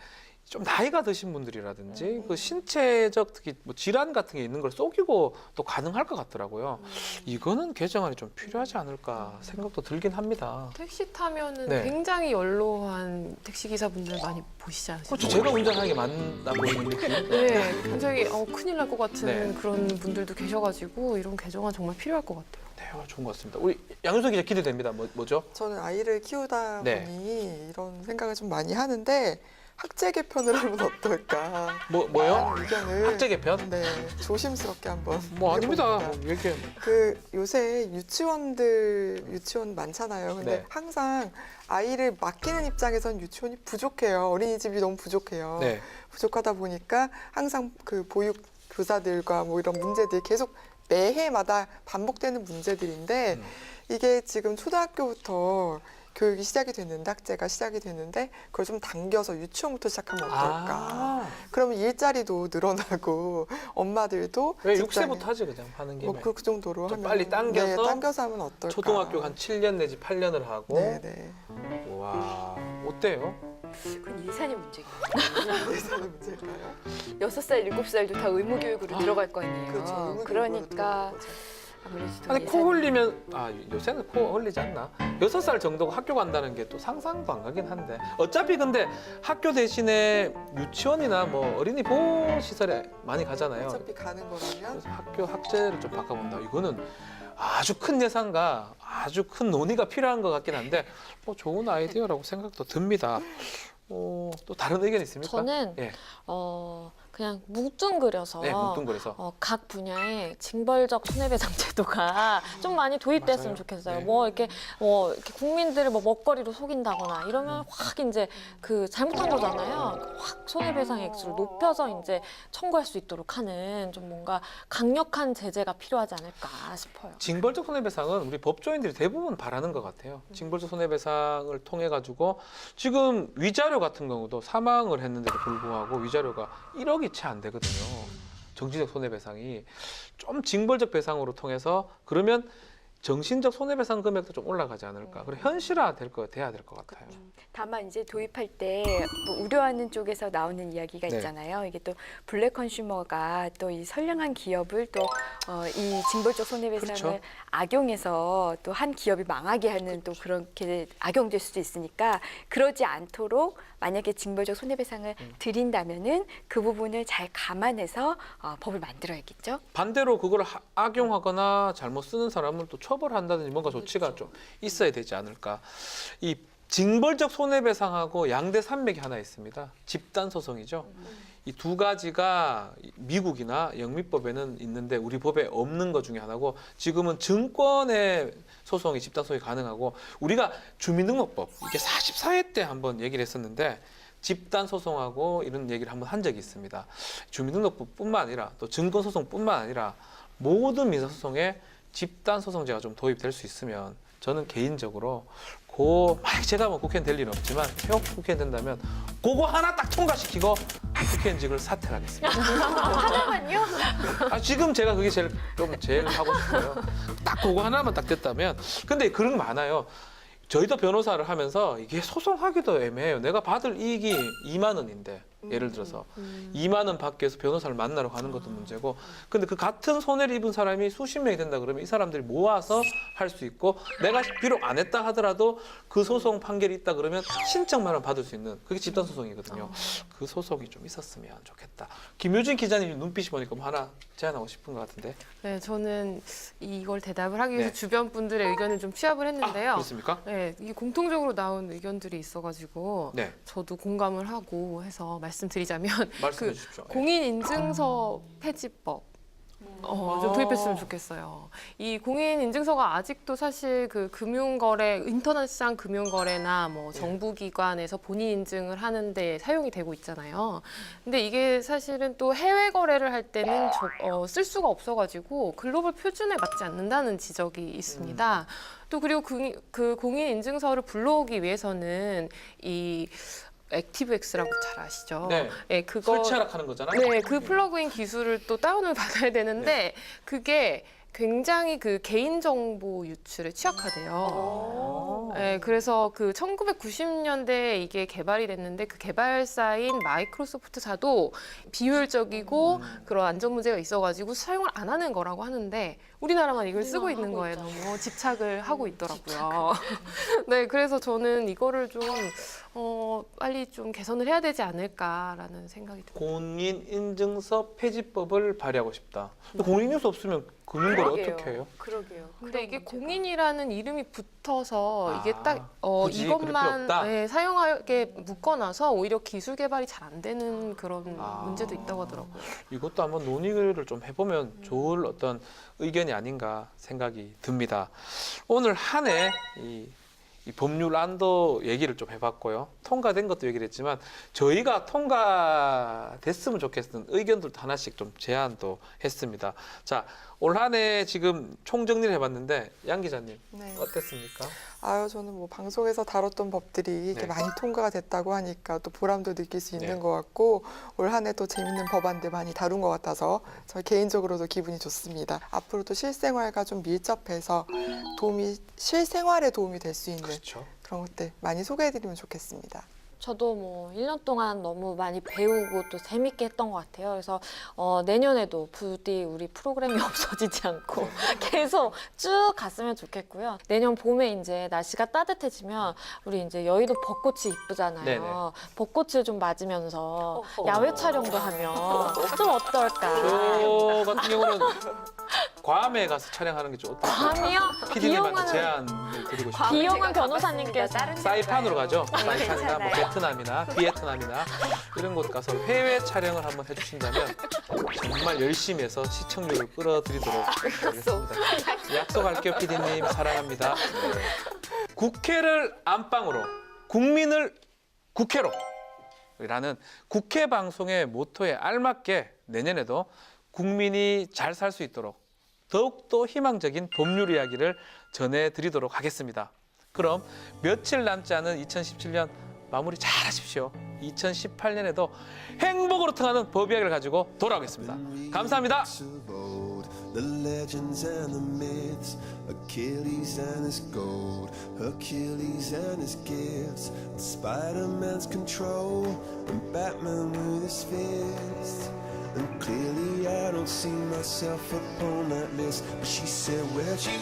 좀 나이가 드신 분들이라든지 그 신체적 특히 질환 같은 게 있는 걸 속이고 또 가능할 것 같더라고요. 이거는 개정안이 좀 필요하지 않을까 생각도 들긴 합니다. 택시 타면은 네. 굉장히 연로한 택시 기사분들 많이 보시지 않으세요? 그렇죠. 제가 운전하는 게 맞나 보이는 느낌. 네, 굉장히 큰일 날 것 같은 네. 그런 분들도 계셔가지고 이런 개정안 정말 필요할 것 같아요. 네. 좋은 것 같습니다. 우리 양윤석 기자 기대됩니다. 뭐죠? 저는 아이를 키우다 네. 보니 이런 생각을 좀 많이 하는데 학제 개편을 하면 어떨까? 뭐요? 하는 의견을 학제 개편? 네, 조심스럽게 한번 뭐 아닙니다. 해봅니다. 이렇게 그 요새 유치원 많잖아요. 근데 네. 항상 아이를 맡기는 입장에선 유치원이 부족해요. 어린이집이 너무 부족해요. 네. 부족하다 보니까 항상 그 보육 교사들과 뭐 이런 문제들이 계속 매해마다 반복되는 문제들인데 이게 지금 초등학교부터 교육이 시작이 됐는데 학제가 시작이 됐는데 그걸 좀 당겨서 유치원부터 시작하면 어떨까? 아, 그러면 일자리도 늘어나고 엄마들도 왜 직장에 6세부터 하지 그냥 하는 김에. 뭐 그 정도로 좀 하면 빨리 당겨서 네, 당겨서 하면 어떨까? 초등학교 한 7년 내지 8년을 하고. 네, 네. 와, 어때요? 그건 예산의 문제겠네요. 예산의 문제일까요? 6살, 7살도 다 의무교육으로 들어갈 거 아니에요. 그렇죠. 의무교육으로 그러니까 들어가는 거죠. 아무래도 아니 예산이- 코 흘리면 요새는 코 흘리지 않나? 6살 정도가 학교 간다는 게 또 상상도 안 가긴 한데 어차피 근데 학교 대신에 유치원이나 뭐 어린이 보호 시설에 많이 가잖아요. 어차피 가는 거라면 그래서 학교 학제를 좀 바꿔본다. 이거는 아주 큰 예산과 아주 큰 논의가 필요한 것 같긴 한데 뭐 좋은 아이디어라고 생각도 듭니다. 또 다른 의견 있습니까? 저는 예, 그냥 뭉뚱그려서 네, 뭉뚱그려서 각 분야의 징벌적 손해배상 제도가 좀 많이 도입됐으면 맞아요. 좋겠어요. 네. 이렇게 국민들을 먹거리로 속인다거나 이러면 확 이제 그 잘못한 거잖아요. 확 손해배상 액수를 높여서 이제 청구할 수 있도록 하는 좀 뭔가 강력한 제재가 필요하지 않을까 싶어요. 징벌적 손해배상은 우리 법조인들이 대부분 바라는 것 같아요. 징벌적 손해배상을 통해 가지고 지금 위자료 같은 경우도 사망을 했는데도 불구하고 위자료가 1억이 채 안 되거든요. 정신적 손해배상이 좀 징벌적 배상으로 통해서 그러면 정신적 손해배상 금액도 좀 올라가지 않을까. 그리고 현실화 돼야 될 것 같아요. 다만 이제 도입할 때 뭐 우려하는 쪽에서 나오는 이야기가 네. 있잖아요. 이게 또 블랙 컨슈머가 또 이 선량한 기업을 또 이 징벌적 손해배상을 그렇죠. 악용해서 또 한 기업이 망하게 하는 또 그렇게 악용될 수도 있으니까 그러지 않도록 만약에 징벌적 손해배상을 드린다면은 그 부분을 잘 감안해서 법을 만들어야겠죠. 반대로 그걸 악용하거나 잘못 쓰는 사람을 또 처벌한다든지 뭔가 조치가 좀 있어야 되지 않을까. 이 징벌적 손해배상하고 양대 산맥이 하나 있습니다. 집단 소송이죠. 이 두 가지가 미국이나 영미법에는 있는데 우리 법에 없는 것 중에 하나고 지금은 증권의 소송이 집단 소송이 가능하고 우리가 주민등록법 이게 44회 때 한번 얘기를 했었는데 집단 소송하고 이런 얘기를 한번 한 적이 있습니다. 주민등록법뿐만 아니라 또 증권소송뿐만 아니라 모든 민사소송에 집단 소송제가 좀 도입될 수 있으면 저는 개인적으로 만약 제가 뭐 국회의원 될 일은 없지만 꼭 국회의원 된다면 그거 하나 딱 통과시키고 국회의원직을 사퇴를 하겠습니다. 하나만요? 지금 제가 그게 제일 하고 싶어요. 딱 그거 하나만 딱 됐다면. 근데 그런 거 많아요. 저희도 변호사를 하면서 이게 소송하기도 애매해요. 내가 받을 이익이 2만 원인데 예를 들어서 2만 원 받기 위해서 변호사를 만나러 가는 것도 문제고 근데 그 같은 손해를 입은 사람이 수십 명이 된다 그러면 이 사람들이 모아서 할 수 있고 내가 비록 안 했다 하더라도 그 소송 판결이 있다 그러면 신청만을 받을 수 있는 그게 집단 소송이거든요. 그 소송이 좀 있었으면 좋겠다. 김효진 기자님 눈빛이 보니까 뭐 하나 제안하고 싶은 것 같은데. 네, 저는 이걸 대답을 하기 위해서 네. 주변 분들의 의견을 좀 취합을 했는데요. 그렇습니까? 네, 이게 공통적으로 나온 의견들이 있어가지고 네, 저도 공감을 하고 해서 말씀드리자면 말씀해 주십시오. 공인인증서 폐지법 좀 도입했으면 좋겠어요. 이 공인인증서가 아직도 사실 그 금융거래, 인터넷상 금융거래나 뭐 정부기관에서 본인 인증을 하는데 사용이 되고 있잖아요. 근데 이게 사실은 또 해외 거래를 할 때는 쓸 수가 없어가지고 글로벌 표준에 맞지 않는다는 지적이 있습니다. 또 그리고 그 공인인증서를 불러오기 위해서는 이 액티브엑스라고 잘 아시죠? 네. 네, 그거 설치하락하는 거잖아요. 네, 그 플러그인 기술을 또 다운을 받아야 되는데 그게 굉장히 그 개인정보 유출에 취약하대요. 네, 그래서 그 1990년대에 이게 개발이 됐는데 그 개발사인 마이크로소프트사도 비효율적이고 그런 안전 문제가 있어가지고 사용을 안 하는 거라고 하는데 우리나라만 이걸 쓰고 있는 거에 너무 집착을 하고 있더라고요. 네, 그래서 저는 이거를 좀 빨리 좀 개선을 해야 되지 않을까라는 생각이 듭니다. 공인인증서 폐지법을 발의하고 싶다. 근데 공인인증서 없으면 금융거래 어떻게 해요? 그러게요. 근데 이게 공인이라는 이름이 붙어서 이게 아, 딱 굳이 그럴 필요 이것만 없다? 네, 사용하게 묶어놔서 오히려 기술 개발이 잘 안 되는 그런 아. 문제도 있다고 하더라고요. 이것도 한번 논의를 좀 해보면 좋을 어떤 의견이 아닌가 생각이 듭니다. 오늘 한 해 이 법률안도 얘기를 좀 해봤고요. 통과된 것도 얘기를 했지만 저희가 통과됐으면 좋겠는 의견들도 하나씩 좀 제안도 했습니다. 자, 올 한 해 지금 총정리를 해봤는데 양 기자님 네. 어땠습니까? 저는 뭐 방송에서 다뤘던 법들이 이렇게 네. 많이 통과가 됐다고 하니까 또 보람도 느낄 수 있는 네. 것 같고 올 한 해 또 재밌는 법안들 많이 다룬 것 같아서 저 개인적으로도 기분이 좋습니다. 앞으로도 실생활과 좀 밀접해서 실생활에 도움이 될 수 있는 그렇죠. 그런 것들 많이 소개해드리면 좋겠습니다. 저도 뭐 1년 동안 너무 많이 배우고 또 재밌게 했던 것 같아요. 그래서 내년에도 부디 우리 프로그램이 없어지지 않고 계속 쭉 갔으면 좋겠고요. 내년 봄에 이제 날씨가 따뜻해지면 우리 이제 여의도 벚꽃이 이쁘잖아요. 네네. 벚꽃을 좀 맞으면서 야외 촬영도 하면 좀 어떨까? 저 같은 경우는 괌에 가서 촬영하는 게 좀 어떨까요? 밤이요? PD님한테 제안을 드리고 싶어요. 비용은 변호사님께서 사이판으로 가죠. 사이판이나 뭐 괜찮아요. 베트남이나 비에트남이나 이런 곳 가서 해외 촬영을 한번 해주신다면 정말 열심히 해서 시청률을 끌어들이도록 하겠습니다. 약속할게요, PD님. 사랑합니다. 국회를 안방으로, 국민을 국회로 라는 국회 방송의 모토에 알맞게 내년에도 국민이 잘 살 수 있도록 더욱더 희망적인 법률 이야기를 전해드리도록 하겠습니다. 그럼 며칠 남지 않은 2017년 마무리 잘 하십시오. 2018년에도 행복으로 통하는 법 이야기를 가지고 돌아오겠습니다. 감사합니다. The legends and the myths, Achilles and his gold, Hercules and his gifts, and Spider-Man's control, and Batman with his fists. And clearly I don't see myself upon that list, but she said, where'd you